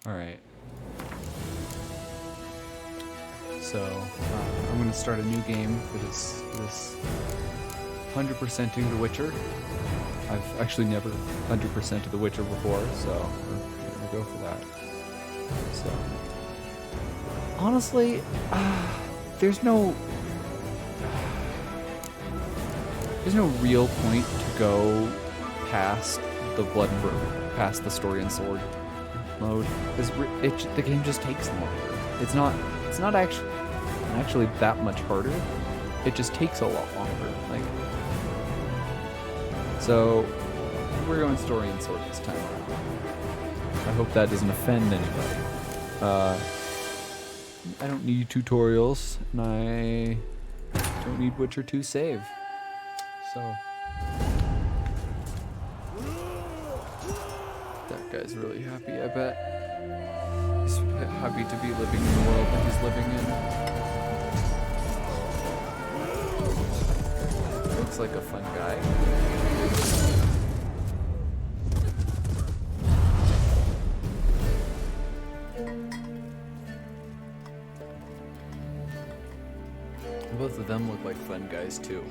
Alright. So, I'm going to start a new game for this 100%ing The Witcher. I've actually never 100%ed The Witcher before, so I'm going to go for that. So, honestly, there's no real point to go past past the story and sword mode, because the game just takes longer. It's not actually that much harder. It just takes a lot longer. Like, so we're going story and sword this time around. I hope that doesn't offend anybody. I don't need tutorials, and I don't need Witcher 2 save. So that guy's really happy, I bet. He's happy to be living in the world that he's living in. Looks like a fun guy. Both of them look like fun guys too.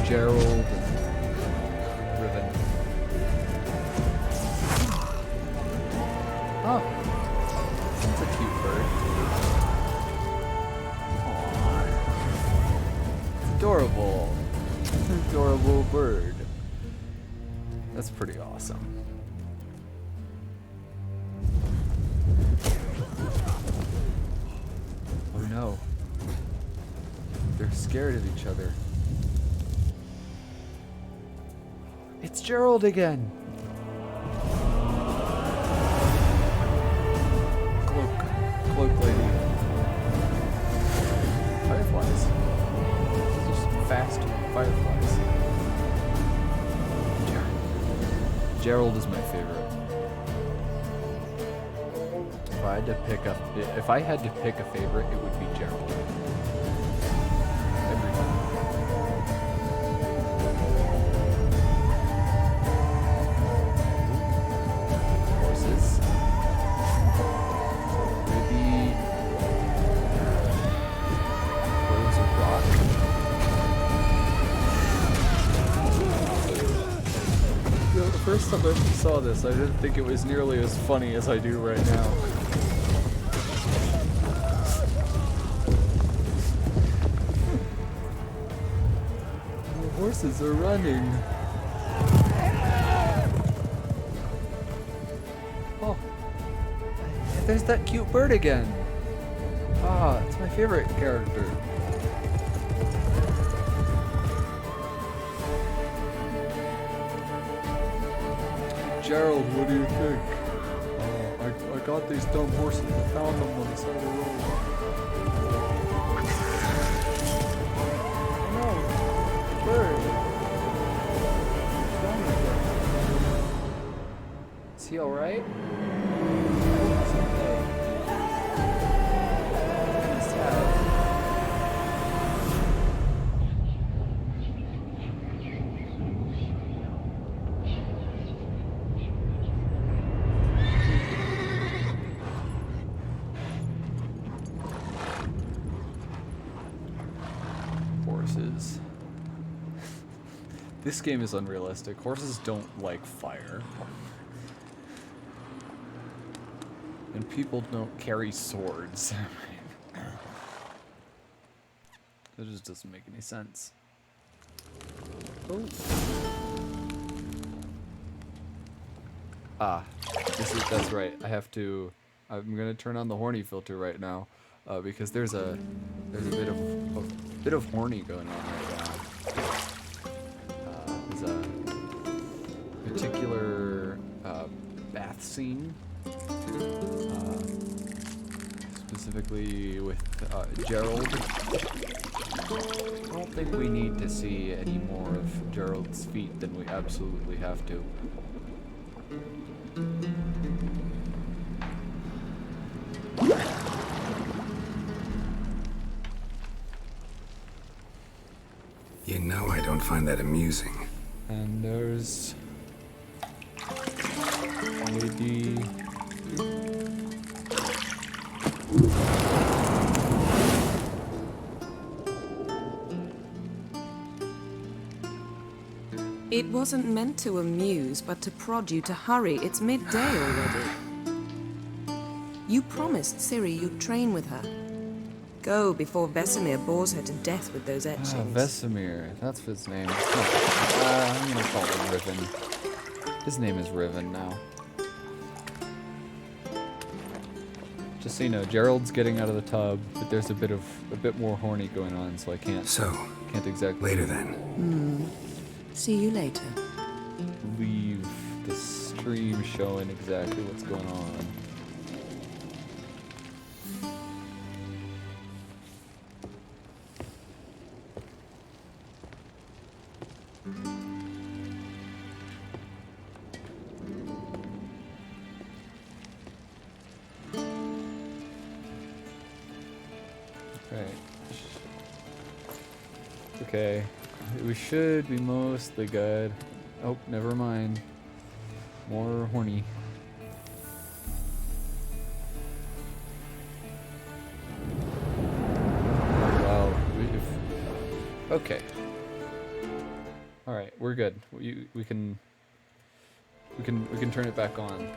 Gerald and Riven. Oh, that's a cute bird. Aww. It's adorable. It's an adorable bird. That's pretty awesome. Oh no. They're scared of each other. It's Gerald again! Cloak lady. Fireflies. These are some fast fireflies. Gerald is my favorite. If I had to pick a favorite, it would be Gerald. Every time. Horses. Maybe waves of rock. You know, the first time I saw this, I didn't think it was nearly as funny as I do right now. Horses are running. Oh, there's that cute bird again. Ah, it's my favorite character. Gerald, what do you think? I got these dumb horses. I found them on the side of the road. Is he alright? Horses. This game is unrealistic. Horses don't like fire. And people don't carry swords. That just doesn't make any sense. Oh. Ah, that's right. I'm gonna turn on the horny filter right now, because there's a bit of horny going on right now. There's a particular bath scene, specifically with Gerald. I don't think we need to see any more of Gerald's feet than we absolutely have to. You know I don't find that amusing. And there's lady. It wasn't meant to amuse, but to prod you to hurry. It's midday already. You promised Ciri you'd train with her. Go before Vesemir bores her to death with those etchings. Vesemir, that's his name. I'm gonna call him Riven. His name is Riven now. Just so you know, Gerald's getting out of the tub, but there's a bit more horny going on, so I can't exactly Later then. See you later. leave the stream showing exactly what's going on. Okay, we should be mostly good. Oh, never mind. More horny. Wow. Okay. All right, we're good. We can turn it back on.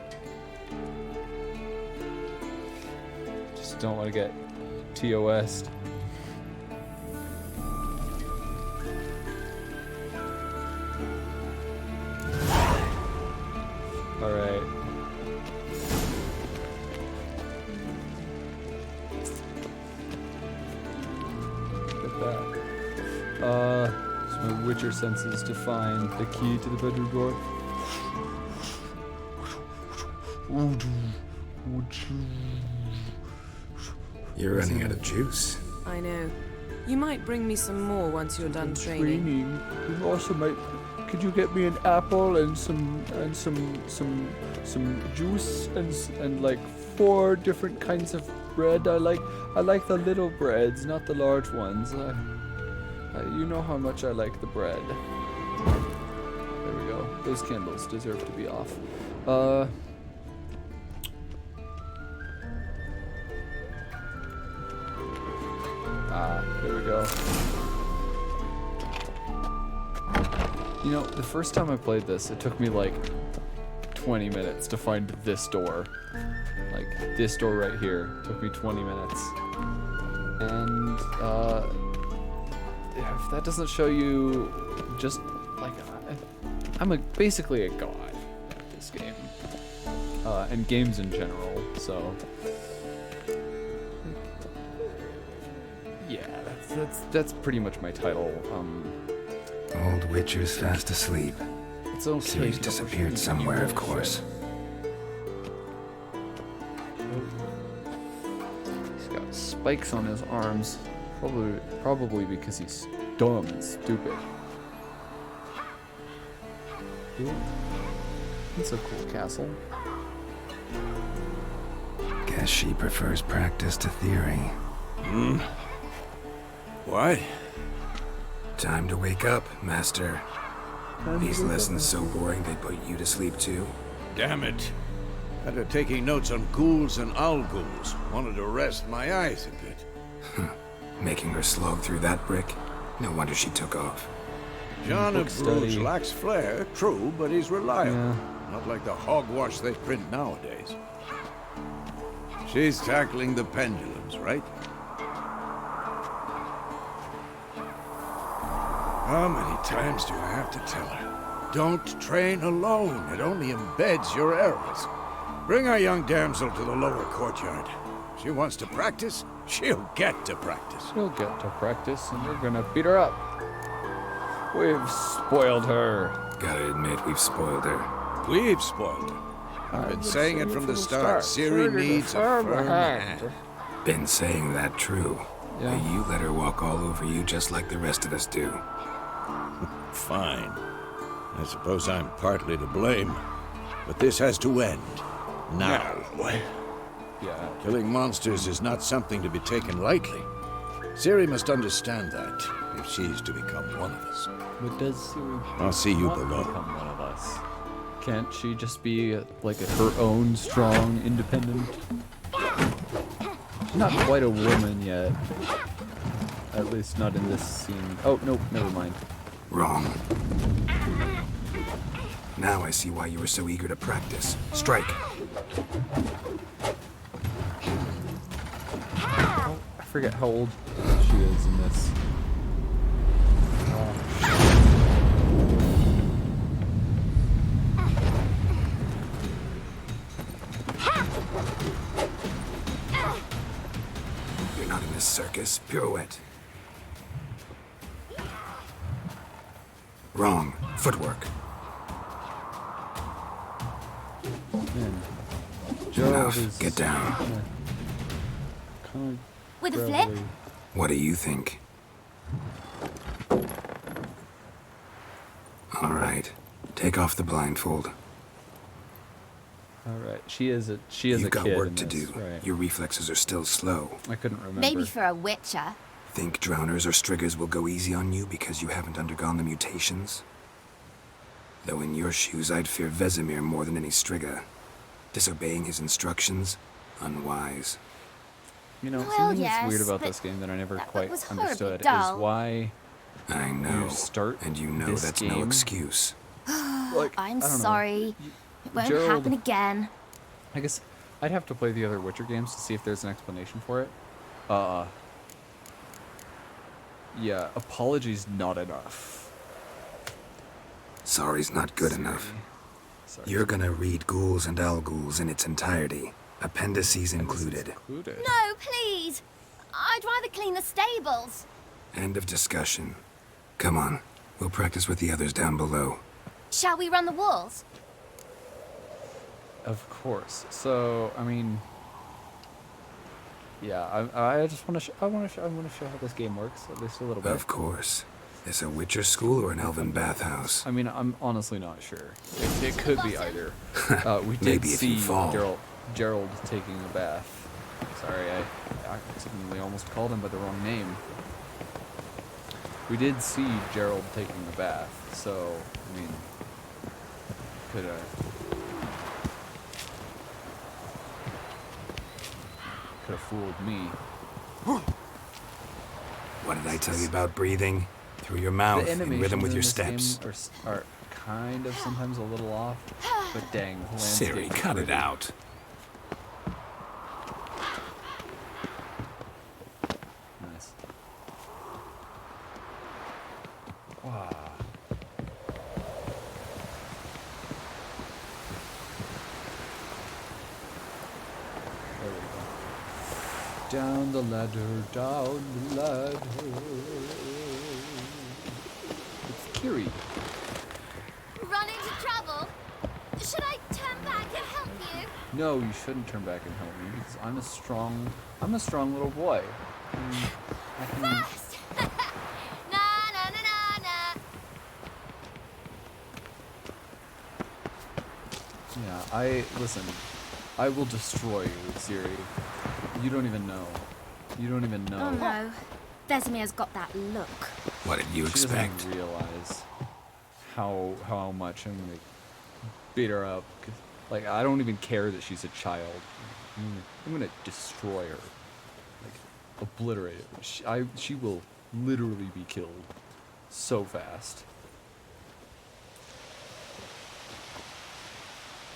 Just don't want to get TOS'd. Alright. Get that. It's my Witcher senses to find the key to the bedroom door. You're running out of juice. I know. You might bring me some more once you're done training. You also might. Could you get me an apple and some juice and like 4 different kinds of bread? I like the little breads, not the large ones. You know how much I like the bread. There we go. Those candles deserve to be off. There we go. You know, the first time I played this, it took me like 20 minutes to find this door. Like, this door right here took me 20 minutes. And, if that doesn't show you just, like, I'm basically a god at this game. And games in general, so. Yeah, that's pretty much my title. Old Witcher's fast asleep. It's okay. Ciri's disappeared somewhere, of course. He's got spikes on his arms. Probably because he's dumb and stupid. Ooh. It's a cool castle. Guess she prefers practice to theory. What? Time to wake up, Master. These lessons so boring they put you to sleep too. Damn it. After taking notes on ghouls and owl ghouls, wanted to rest my eyes a bit. Making her slog through that brick? No wonder she took off. John of Bruges study. lacks flair, true, but he's reliable. Yeah. Not like the hogwash they print nowadays. She's tackling the pendulums, right? How many times do I have to tell her? Don't train alone. It only embeds your errors. Bring our young damsel to the lower courtyard. She wants to practice, she'll get to practice. She'll get to practice, and we're gonna beat her up. We've spoiled her. Gotta admit, we've spoiled her. We've spoiled her. I've been saying it from the start. Ciri needs a firm hand. Been saying that true. Yeah. But you let her walk all over you just like the rest of us do. Fine. I suppose I'm partly to blame. But this has to end. Now. Yeah. Killing monsters is not something to be taken lightly. Ciri must understand that. if she's to become one of us. But does Siri I'll see you want to below. become one of us? Can't she just be like her own strong, independent? She's not quite a woman yet. At least not in this scene. Oh, nope, never mind. Wrong. Now I see why you were so eager to practice. Strike. Oh, I forget how old she is in this. You're not in this circus. Pirouette. Wrong. Footwork. Man, Gerald Enough. is Get down. kind of With a flip? gravelly. What do you think? All right. Take off the blindfold. All right, she is a You've got kid work in to this, do. Right. Your reflexes are still slow. I couldn't remember. Maybe for a witcher. Think drowners or striggers will go easy on you because you haven't undergone the mutations? Though in your shoes, I'd fear Vesemir more than any strigger. Disobeying his instructions? Unwise. You know, Well, something yes, that's weird about but this game that I never that quite was horribly understood is dull. why I know. you start And you know this that's game. no excuse. Like, I'm I don't know. sorry. It won't Gerald- happen again. I guess I'd have to play the other Witcher games to see if there's an explanation for it. Yeah, apologies not enough. Sorry's not good enough. Sorry. You're gonna read Ghouls and Alghouls in its entirety, appendices included. Included. No, please. I'd rather clean the stables. End of discussion. Come on, we'll practice with the others down below. Shall we run the walls? Of course. So, I mean, yeah, I just want to I want to show how this game works at least a little bit. Of course. Is a Witcher school or an elven bathhouse? I mean, I'm honestly not sure. It could be either. We did Maybe if see you fall. Gerald taking a bath. Sorry, I accidentally almost called him by the wrong name. We did see Gerald taking a bath, so I mean, could have fooled me. What did I tell you about breathing? Through your mouth, The in animations rhythm with in your this steps. game are kind of sometimes a little off, but dang, the landscape Siri, is cut it pretty. out. Nice. Wow. There we go. Down the ladder, down the ladder. It's Kiri. Run into trouble? Should I turn back and help you? No, you shouldn't turn back and help me because I'm a strong little boy. I can. First! Na na na na na. Yeah, listen. I will destroy you, Siri. You don't even know. You don't even know. Oh no. Vesemir's got that look. What did you She doesn't expect? even realize how much I'm gonna beat her up. 'Cause, like, I don't even care that she's a child. I'm gonna destroy her, like obliterate her. She will literally be killed so fast.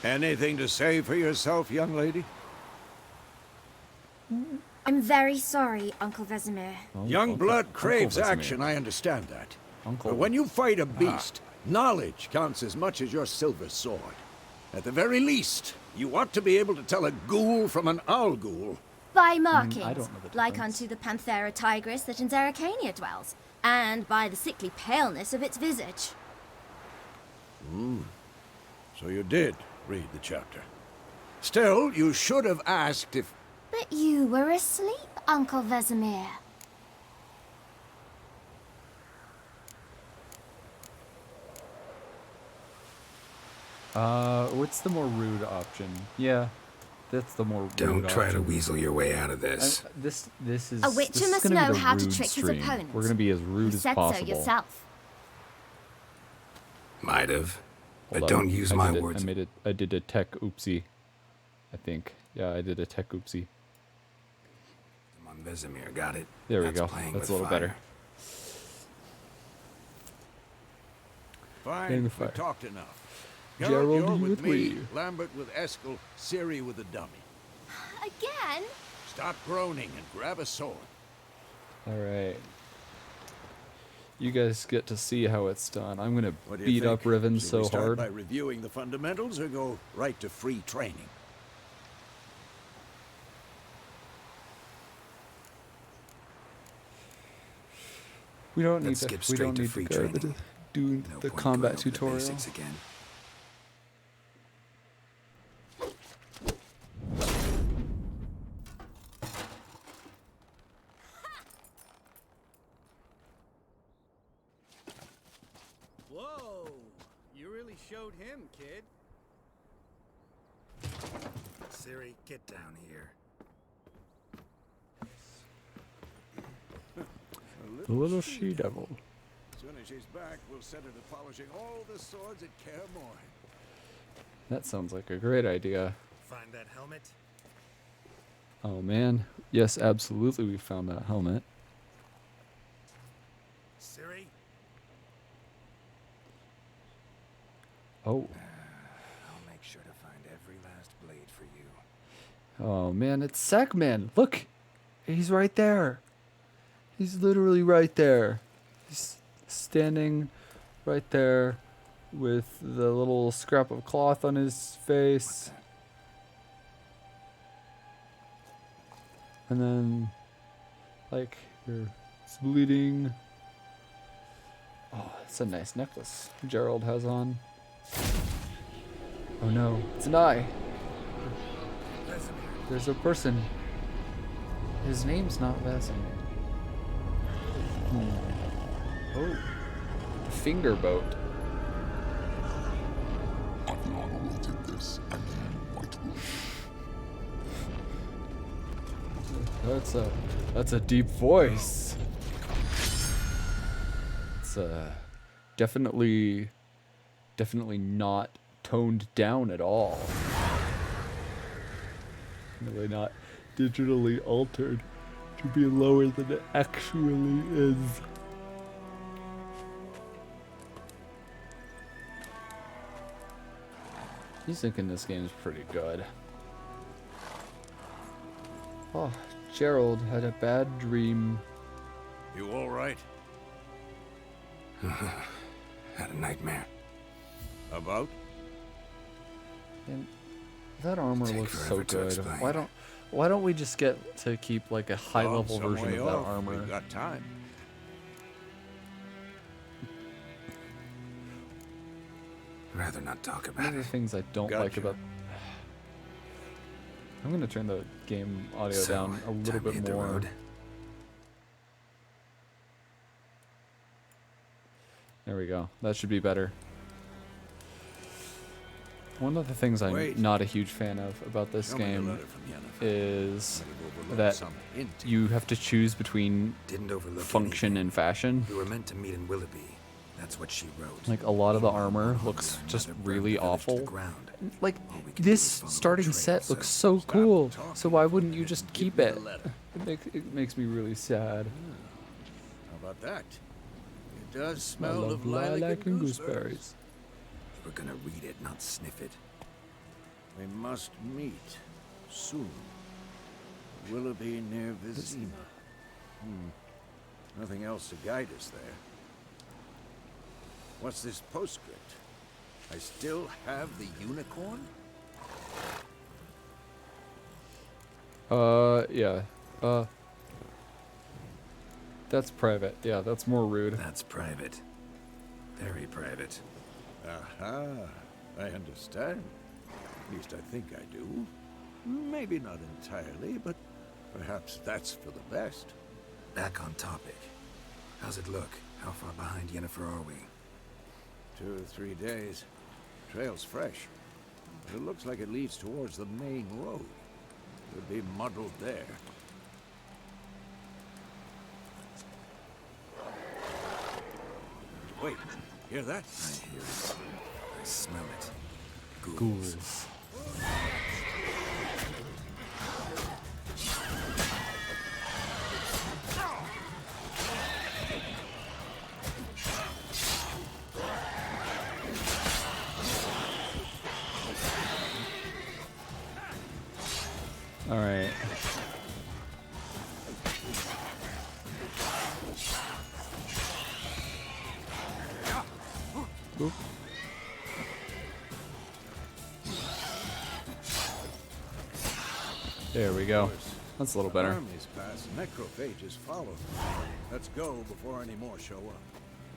Anything to say for yourself, young lady? I'm very sorry, Uncle Vesemir. Oh, Young blood Uncle craves Vesemir. action, I understand that. Uncle. But when you fight a beast, knowledge counts as much as your silver sword. At the very least, you ought to be able to tell a ghoul from an owl ghoul. By markings, I don't know the like difference. unto the Panthera tigris that in Zeracania dwells, and by the sickly paleness of its visage. So you did read the chapter. Still, you should have asked if... But you were asleep, Uncle Vesemir. What's the more rude option? Yeah. That's the more rude Don't try to option. weasel your way out of this. This is A witcher this is must gonna be know the how to rude trick his stream. opponent. We're gonna be as rude You as said possible. so yourself. Might have. Hold But on. don't use my words. I did a tech oopsie. I think. Yeah, I did a tech oopsie. I'm on Vesemir, got it? There we That's go. playing That's a with little fire. better. Fine, we fire. talked enough. Gerald, you're you with with me, me. Lambert with Eskel, Ciri with the dummy. Again? Stop groaning and grab a sword. Alright. You guys get to see how it's done. I'm gonna What do you beat up think? Riven Should so we start hard. by reviewing the fundamentals or go right to free training? We don't need Let's to. skip We straight don't to need free to go to training. do No the point combat going over the tutorial. basics again. Whoa! You really showed him, kid. Ciri, get down here. The little she-devil. As soon as she's back, we'll set her to polishing all the swords at Kaer Morhen. That sounds like a great idea. Find that helmet? Oh man. Yes, absolutely we found that helmet. Ciri? Oh. I'll make sure to find every last blade for you. Oh man, it's Sackman. Look. He's right there. He's literally right there. He's standing right there with the little scrap of cloth on his face. And then, like, here, it's bleeding. Oh, it's a nice necklace Gerald has on. Oh no, it's an eye. There's a person. His name's not Vesemir. Oh, finger boat. That's a deep voice. It's definitely not toned down at all. Really not digitally altered to be lower than it actually is. He's thinking this game's pretty good. Oh, Gerald had a bad dream. You all right? Had a nightmare. About? And that armor Take looks so forever to good. explain. Why don't we just get to keep like a high level Some version way of that off. armor? We've got time. Rather not talk One about of the it. things I don't like Gotcha. about... I'm gonna turn the game audio So, down a little time to bit hit the more. road. There we go. That should be better. One of the things I'm Wait. not a huge fan of about this Show me the game letter from Yennefer. is Might have overlooked that some hint. you have to choose between Didn't overlook function anything. and fashion. We were meant to meet in Willoughby. That's what she wrote. Like a lot of the Meanwhile, armor one looks after just another burned really the village to the awful. ground. Like All we can do this is follow the starting trail, set looks so so cool. talking So why wouldn't you and just give keep me it? the letter. It makes me really sad. How about that? It does I smell love of lilac and gooseberries. gooseberries. We're gonna read it, not sniff it. We must meet soon. Willoughby near Vizima. Nothing else to guide us there. What's this postscript? I still have the unicorn? Yeah. That's private. Yeah, that's more rude. That's private. Very private. Aha, I understand. At least I think I do. Maybe not entirely, but perhaps that's for the best. Back on topic. How's it look? How far behind Yennefer are we? 2 or 3 days. Trail's fresh. But it looks like it leads towards the main road. Could be muddled there. Wait, hear that? I hear it. I smell it. Ghouls. All right. Oop. There we go. That's a little better. Armies pass, necrophages follow. Let's go before any more show up.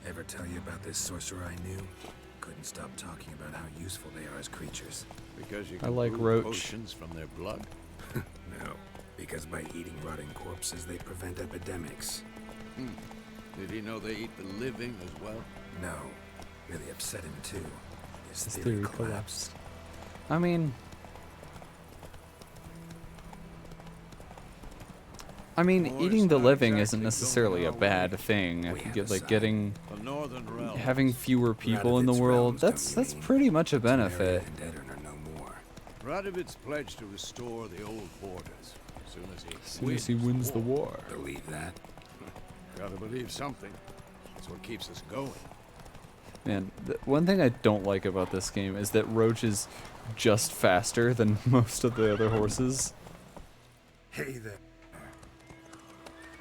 Ever tell you about this sorcerer I knew? Couldn't stop talking about how useful they are as creatures. Because you I can like brew roach. potions from their blood. No, because by eating rotting corpses, they prevent epidemics. Did he know they eat the living as well? No, really upset him too. His His theory theory collapsed. I mean, More eating the not living exactly isn't necessarily a going our bad way. thing. I We think have get a like side. getting The northern realms. having fewer people in the Radovit's world. realms That's don't mean pretty much a Temeria benefit. and Edirn are no more. Radovit's pledged to restore the old borders as soon as he As soon as he wins the war. Believe that? Gotta believe something. That's what keeps us going. Man, one thing I don't like about this game is that Roach is just faster than most of the other horses. Hey there.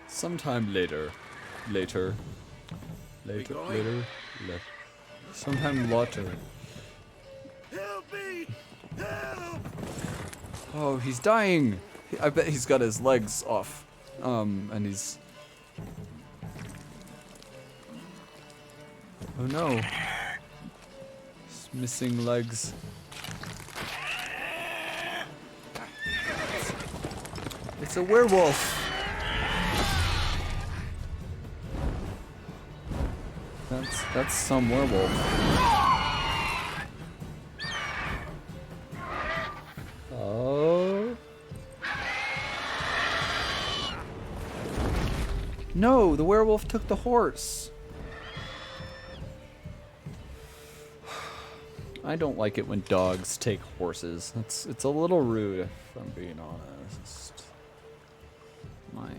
Sometime later. Later. Later. going? Later. Later. Sometime later. Help me! Help! Oh, he's dying! I bet he's got his legs off. And he's... Oh no. He's missing legs. It's a werewolf! That's some werewolf. Oh. No, the werewolf took the horse. I don't like it when dogs take horses. It's a little rude, if I'm being honest. I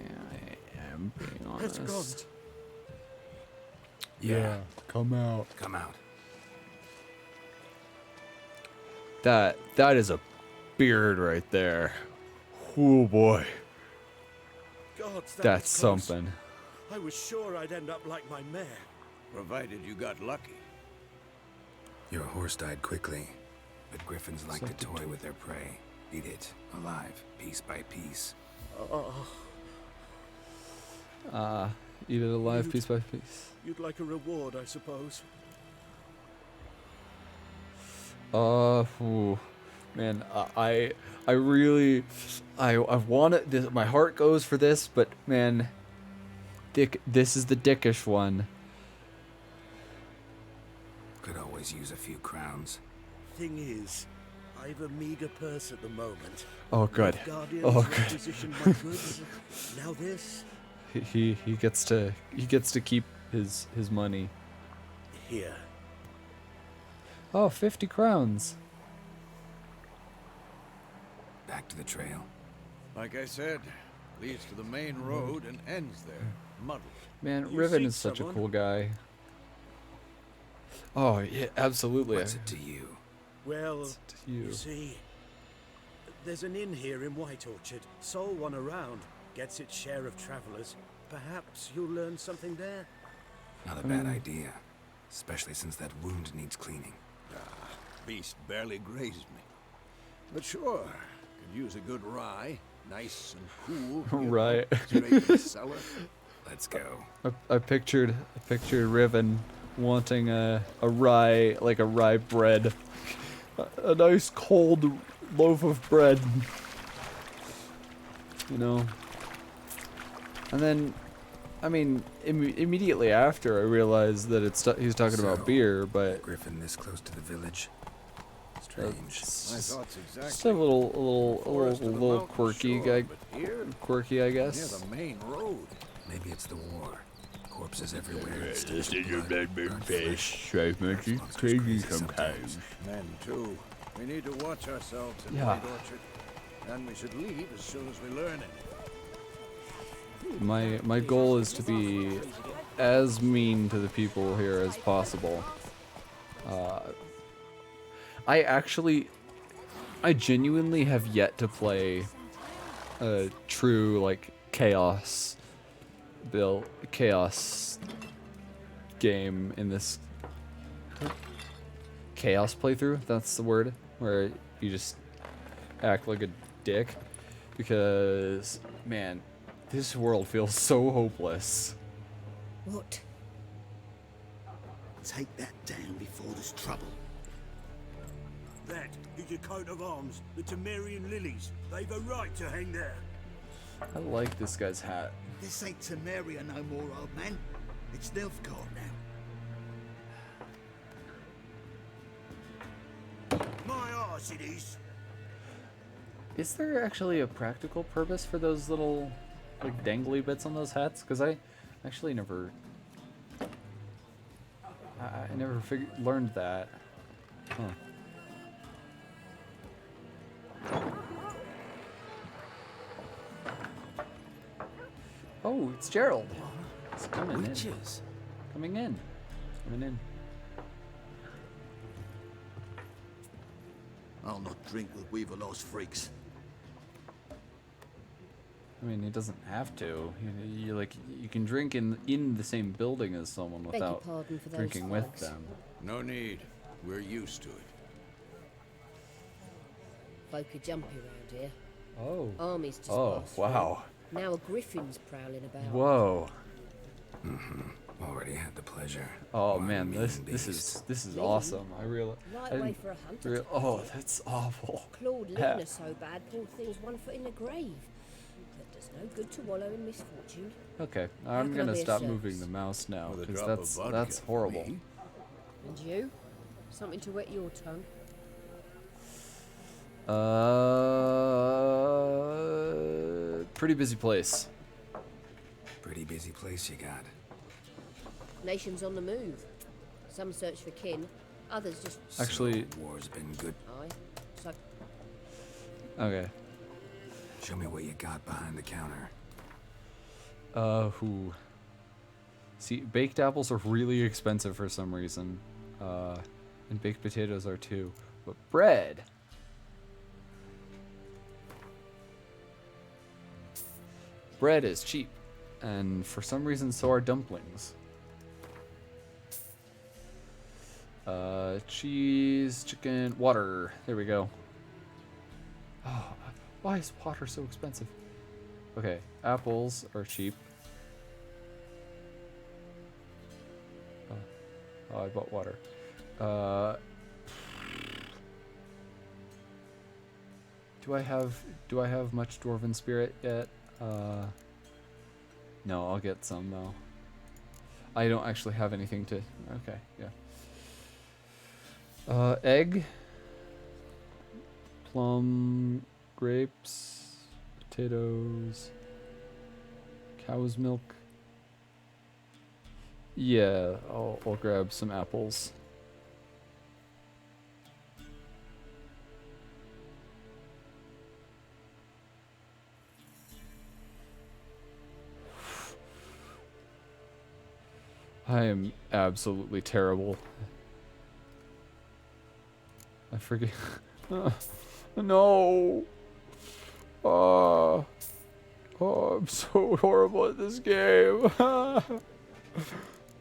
am being honest. It's gone. Yeah, come out. Come out. That is a beard right there. Oh boy, God, that's close. something. I was sure I'd end up like my mare. Provided you got lucky. Your horse died quickly, but griffins like to toy with their prey. Eat it, alive, piece by piece. Eat it alive, piece by piece. You'd like a reward, I suppose. Ooh, man, I really, I want it. This, my heart goes for this, but man, this is the dickish one. Could always use a few crowns. Thing is, I've a meager purse at the moment. Oh, good. Guardians Oh, good. requisitioned my goods. Now this. He gets to keep his money. Here. Oh, 50 crowns. Back to the trail. Like I said, leads to the main road and ends there. Muddled. Man, You Riven seek is such someone? a cool guy. Oh, yeah, absolutely. What's it to you? Well, to you? you see, there's an inn here in White Orchard. Sole one around. Gets its share of travelers. Perhaps you'll learn something there. Not a bad idea. Especially since that wound needs cleaning. Beast barely grazed me. But sure, could use a good rye. Nice and cool. Right. Straight to the cellar. Let's go. I pictured Riven wanting a rye, like a rye bread, a nice cold loaf of bread, you know. And then, I mean, immediately after, I realized that he's talking about So, beer, but Griffin this close to the village? Strange. My thoughts exactly. Just a little Forest of the mountain quirky shore, guy. but here, Quirky, I near guess. the main road. Maybe it's the war. Corpses everywhere. This stench is of your blood, big burnt fish. flesh. I've met you Monsters crazy sometimes. sometimes. Men, too. We need to watch ourselves in Yeah. White Orchard. And we should leave as soon as we learn anything. My goal is to be as mean to the people here as possible. I genuinely have yet to play a true like chaos game in this chaos playthrough. That's the word, where you just act like a dick, because man, this world feels so hopeless. What? Take that down before there's trouble. That is your coat of arms, the Temerian lilies. They've a right to hang there. I like this guy's hat. This ain't Temeria no more, old man. It's Nilfgaard now. My arse it is. Is there actually a practical purpose for those little like dangly bits on those hats? Because I actually never learned that. Huh. Oh, it's Gerald. It's coming in. Witches. Coming in. Coming in. I'll not drink with Weaverlaw's freaks. I mean, he doesn't have to. You can drink in the same building as someone Beg your without pardon for those drinking with folks. them. No need. We're used to it. Folk are jumpy around here. Oh. Armies just Oh, passed through. wow. Now a griffin's prowling about. Whoa. Already had the pleasure. Oh One man, mean this beast. is Me? awesome. I really. Right way for a hunter. Oh, that's awful. Claude Yeah. Lena so bad, poor thing's 1 foot in the grave. But does no good to wallow in misfortune. Okay, How I'm can I gonna be of stop service? moving the mouse now With a because drop of vodka that's for horrible. me. And you? Something to wet your tongue? Pretty busy place. Pretty busy place you got. Nations on the move. Some search for kin, others just. Actually, War's been good. Aye. So okay. Show me what you got behind the counter. Who? See, baked apples are really expensive for some reason. And baked potatoes are too. But bread. Bread is cheap. And for some reason, so are dumplings. Cheese, chicken, water. There we go. Oh, why is water so expensive? Okay, apples are cheap. Oh, I bought water. Do I have much dwarven spirit yet? No, I'll get some though. I don't actually have anything to. Okay, yeah. Egg, plum, grapes, potatoes, cow's milk. Yeah, I'll grab some apples. I am absolutely terrible. I forget. No. Oh, I'm so horrible at this game.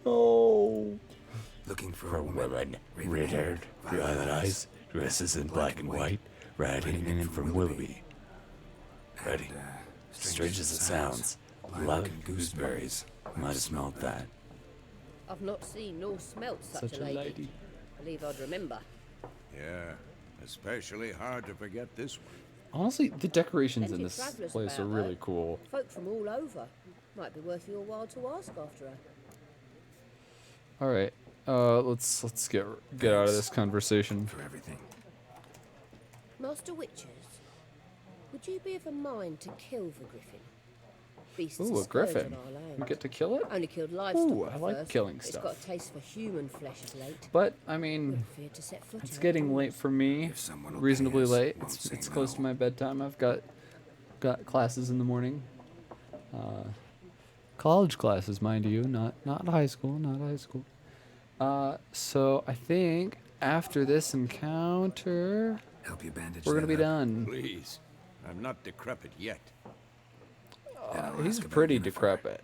No. Looking for For a woman. women, Raven red hair, haired, violet violet eyes, dresses in black and white, riding in from Willoughby. Ready. And, Strange as it sounds, lilac and gooseberries. Might have smelled that. I've not seen nor smelt such, a lady. Believe I'd remember. Yeah, especially hard to forget this one. Honestly, the decorations in Plenty of this travellers place are about, really though. cool. Folk from all over. Might be worth your while to ask after her. All right, let's get out of this conversation. for everything. Master Witchers, would you be of a mind to kill the griffin? Beasts Ooh, are a scourge griffin. on our land. We get to kill it? Only killed livestock Ooh, at I like first. killing It's stuff. got a taste for human flesh of late. But, I Would mean, have feared to set foot it's outdoors. getting late for me. If someone will pay Reasonably us, late. won't say It's close no. to my bedtime. I've got classes in the morning. College classes, mind you, not high school, not high school. So I think after this encounter, Help you bandage we're gonna that be up? done. Please. I'm not decrepit yet. Then I'll He's ask about pretty Yennefer. decrepit.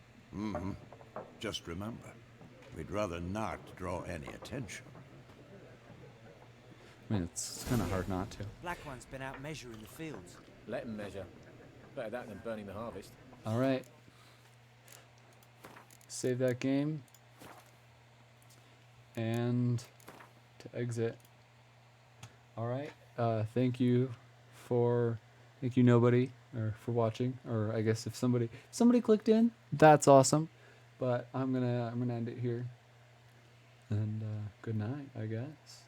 Just remember, we'd rather not draw any attention. I mean, it's kind of hard not to. Black One's been out measuring the fields. Let him measure. Better that than burning the harvest. All right. Save that game. And to exit. All right. Thank you nobody, or for watching, or I guess if somebody clicked in, that's awesome. But I'm gonna end it here. And good night, I guess.